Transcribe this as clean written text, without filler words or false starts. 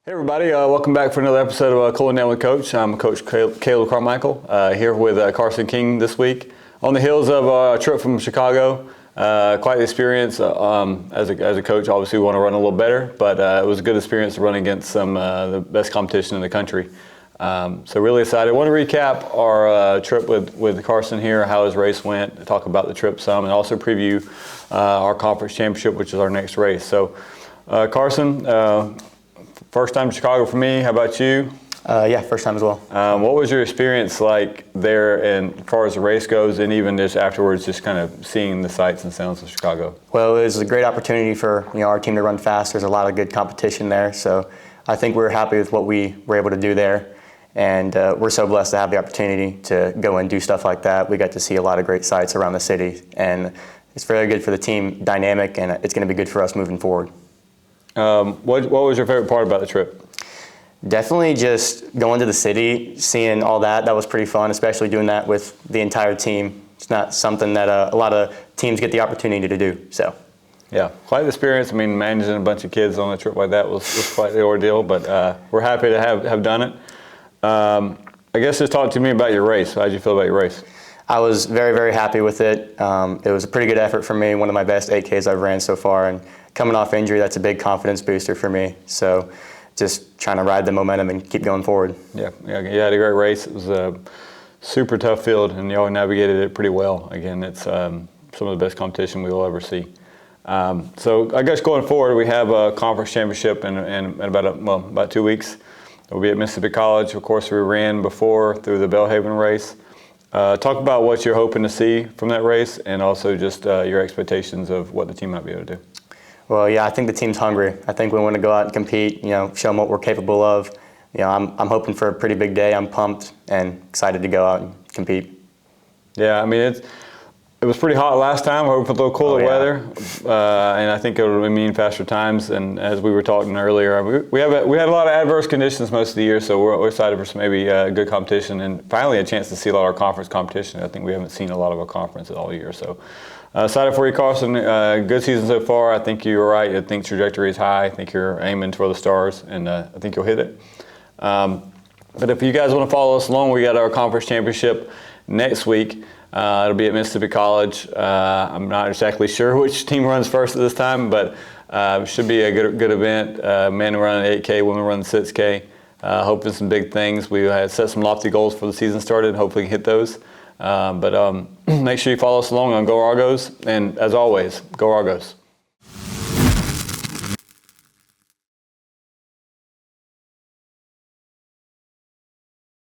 Hey everybody, welcome back for another episode of Cooling Down with Coach. I'm Coach Caleb Carmichael, here with Carson King this week. On the heels of a trip from Chicago, quite the experience. As a coach, obviously we want to run a little better, but it was a good experience to run against some the best competition in the country. So really excited. I want to recap our trip with Carson here, how his race went, talk about the trip some, and also preview our conference championship, which is our next race. So Carson, first time to Chicago for me. How about you? Yeah, first time as well. What was your experience like there, and as far as the race goes, and even just afterwards, just kind of seeing the sights and sounds of Chicago? Well, it was a great opportunity for our team to run fast. There's a lot of good competition there, so I think we're happy with what we were able to do there, and we're so blessed to have the opportunity to go and do stuff like that. We got to see a lot of great sights around the city, and it's very good for the team dynamic, and it's going to be good for us moving forward. What was your favorite part about the trip? Definitely just going to the city, seeing all that. That was pretty fun, especially doing that with the entire team. It's not something that a lot of teams get the opportunity to do. So, yeah, quite the experience. I mean, managing a bunch of kids on a trip like that was quite the ordeal, but we're happy to have done it. I guess just talk to me about your race. How did you feel about your race? I was very, very happy with it. It was a pretty good effort for me, one of my best 8Ks I've ran so far, and coming off injury, that's a big confidence booster for me. So just trying to ride the momentum and keep going forward. Yeah, you had a great race. It was a super tough field, and y'all navigated it pretty well. Again, it's some of the best competition we will ever see. So I guess going forward, we have a conference championship in about 2 weeks. We'll be at Mississippi College. Of course, we ran before through the Belhaven race. Talk about what you're hoping to see from that race, and also just your expectations of what the team might be able to do. Well, yeah, I think the team's hungry. I think we want to go out and compete, show them what we're capable of. I'm hoping for a pretty big day. I'm pumped and excited to go out and compete. Yeah, I mean, it was pretty hot last time. We're hoping for a little cooler weather, and I think it'll mean faster times. And as we were talking earlier, we had a lot of adverse conditions most of the year, so we're excited for some maybe good competition and finally a chance to see a lot of our conference competition. I think we haven't seen a lot of our conference all year, so excited for you, Carson. Good season so far. I think you're right. I think trajectory is high. I think you're aiming for the stars, and I think you'll hit it. But if you guys want to follow us along, we got our conference championship next week. It'll be at Mississippi College. I'm not exactly sure which team runs first at this time, but it should be a good event. Men running 8K, women running 6K. Hoping some big things. We had set some lofty goals for the season started, and hopefully hit those. But make sure you follow us along on Go Argos. And as always, Go Argos.